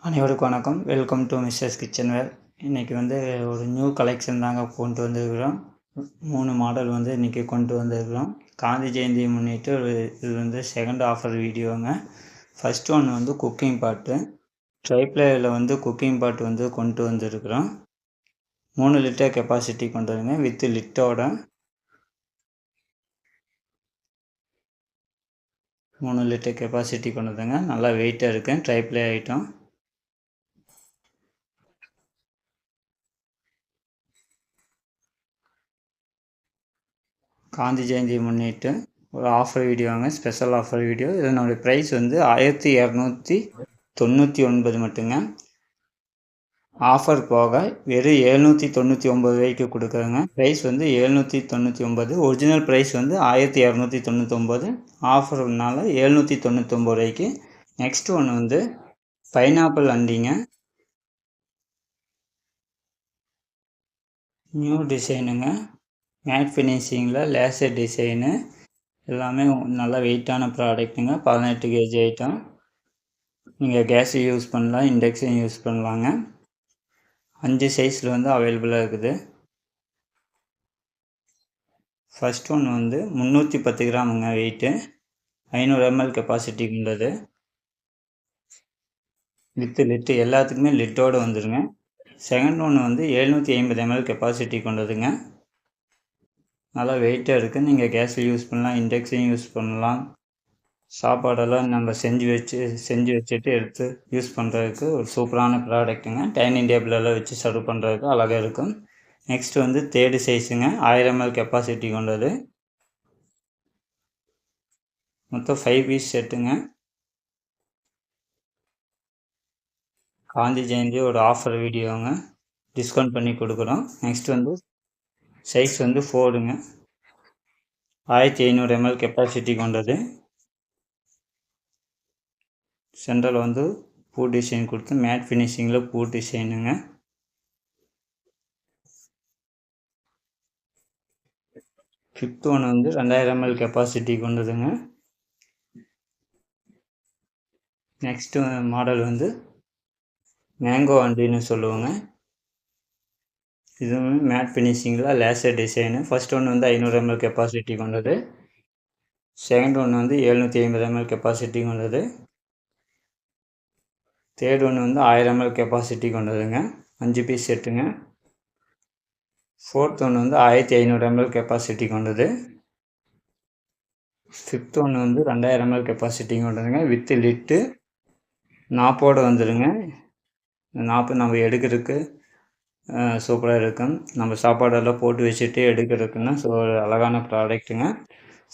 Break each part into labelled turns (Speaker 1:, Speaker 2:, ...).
Speaker 1: அனைவருக்கும் வணக்கம். Welcome to Mr's Kitchenware. இன்றைக்கி வந்து ஒரு நியூ கலெக்ஷன் தாங்க கொண்டு வந்திருக்கிறோம். 3 மாடல் வந்து இன்றைக்கி கொண்டு வந்திருக்கிறோம். காந்தி ஜெயந்தியை முன்னிட்டு இது வந்து செகண்ட் ஆஃபர் வீடியோங்க. ஃபஸ்ட் ஒன் வந்து குக்கிங் பாட்டு. ட்ரைப்ளேயில் வந்து குக்கிங் பாட்டு வந்து கொண்டு வந்திருக்கிறோம். 3 லிட்டர் கெப்பாசிட்டி கொண்டு வருங்க வித் லிட்டோட. 3 லிட்டர் கெப்பாசிட்டி கொண்டு வந்துங்க. நல்லா வெயிட்டாக இருக்குது. Tri-ply item. காந்தி ஜெயந்தியை முன்னிட்டு ஒரு ஆஃபர் வீடியோங்க, ஸ்பெஷல் ஆஃபர் வீடியோ. இதனுடைய ப்ரைஸ் வந்து 1299 மட்டுங்க. ஆஃபர் போக வெறும் 799 ரூபாய்க்கு கொடுக்குறேங்க. ப்ரைஸ் வந்து 799. ஒரிஜினல் ப்ரைஸ் வந்து 1299. ஆஃபர்னால 799 ரூபாய்க்கு. நெக்ஸ்ட் ஒன்று வந்து பைனாப்பிள் அண்டிங்க. நியூ டிசைனுங்க. மேட் ஃபினிஷிங்கில் லேசர் டிசைனு. எல்லாமே நல்லா வெயிட்டான ப்ராடக்ட்டுங்க. 18 கேஜி ஐட்டம். நீங்கள் கேஸு யூஸ் பண்ணலாம், இண்டக்ஷன் யூஸ் பண்ணலாங்க. 5 சைஸில் வந்து அவைலபிளாக இருக்குது. ஃபஸ்ட் ஒன் வந்து 310 கிராமுங்க வெயிட்டு. 500 ml கெப்பாசிட்டி கொண்டது. வித்து லிட்டு எல்லாத்துக்குமே லிட்டோடு வந்துடுங்க. செகண்ட் ஒன்று வந்து 750 ml கெப்பாசிட்டி கொண்டதுங்க. நல்லா வெயிட்டாக இருக்குது. நீங்கள் கேஸில் யூஸ் பண்ணலாம், இண்டக்ஷன் யூஸ் பண்ணலாம். சாப்பாடெல்லாம் நம்ம செஞ்சு வச்சுட்டு எடுத்து யூஸ் பண்ணுறதுக்கு ஒரு சூப்பரான ப்ராடக்ட்டுங்க. டைனிங் டேபிளெல்லாம் வச்சு சர்வ் பண்ணுறதுக்கு அழகாக இருக்கும். நெக்ஸ்ட் வந்து தேர்டு சைஸுங்க. 1000 ml கெப்பாசிட்டி கொண்டது. மொத்தம் 5 பீஸ் செட்டுங்க. காந்தி ஜெயந்தி ஒரு ஆஃபர் வீடியோங்க. டிஸ்கவுண்ட் பண்ணி கொடுக்குறோம். நெக்ஸ்ட் வந்து சைஸ் வந்து 4ங்க. 1500 ml கெப்பாசிட்டி கொண்டது. சென்டரில் வந்து பூ டிசைன் கொடுத்து மேட் ஃபினிஷிங்கில் பூ டிசைனுங்க. ஃபிஃப்த் ஒன் வந்து 2000 ml கெப்பாசிட்டி கொண்டதுங்க. நெக்ஸ்ட்டு மாடல் வந்து மேங்கோ அண்டின்னு சொல்லுவோங்க. இதுவும் மேட் ஃபினிஷிங்கில் லேசர் டிசைனு. ஃபஸ்ட் ஒன்று வந்து 500 ml கெப்பாசிட்டி கொண்டது. செகண்ட் ஒன்று வந்து 750 ml கெப்பாசிட்டி கொண்டது. தேர்ட் ஒன்று வந்து 1000 ml கெப்பாசிட்டி கொண்டதுங்க. 5 பீஸ் செட்டுங்க. ஃபோர்த் ஒன்று வந்து 1500 ml கெப்பாசிட்டி கொண்டது. ஃபிஃப்த் ஒன்று வந்து 2000 ml கெப்பாசிட்டி கொண்டதுங்க. வித்து லிட்டு நாப்போடு வந்துடுங்க. நாப்பு நம்ம எடுக்கிறதுக்கு சூப்பராக இருக்கும். நம்ம சாப்பாடெல்லாம் போட்டு வச்சுட்டு எடுக்கிறதுக்குன்னா அழகான ப்ராடக்ட்டுங்க.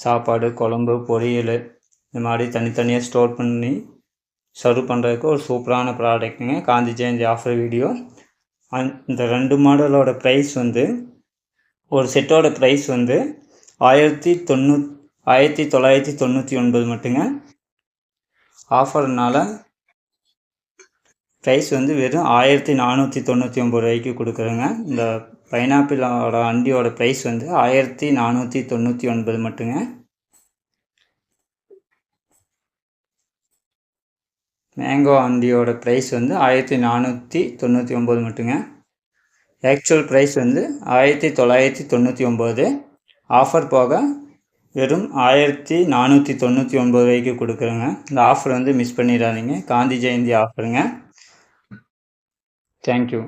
Speaker 1: சாப்பாடு, குழம்பு, பொரியல் இந்த மாதிரி தனித்தனியாக ஸ்டோர் பண்ணி சர்வ் பண்ணுறதுக்கு ஒரு சூப்பரான ப்ராடக்ட்டுங்க. Gandhi Jayanti offer video. இந்த 2 மாடலோட ப்ரைஸ் வந்து ஒரு செட்டோட ப்ரைஸ் வந்து 1999 மட்டுங்க. ஆஃபர்னால ப்ரைஸ் வந்து வெறும் 1499 ரூபாய்க்கு கொடுக்குறேங்க. இந்த பைனாப்பிளோட அண்டியோட ப்ரைஸ் வந்து 1499 மட்டுங்க. மேங்கோ அண்டியோட ப்ரைஸ் வந்து 1499 மட்டுங்க. ஆக்சுவல் ப்ரைஸ் வந்து 1999. ஆஃபர் போக வெறும் 1499 ரூபாய்க்கு கொடுக்குறேங்க. இந்த ஆஃபர் வந்து மிஸ் பண்ணிடாதீங்க. காந்தி ஜெயந்தி ஆஃபருங்க. தேங்க்யூ.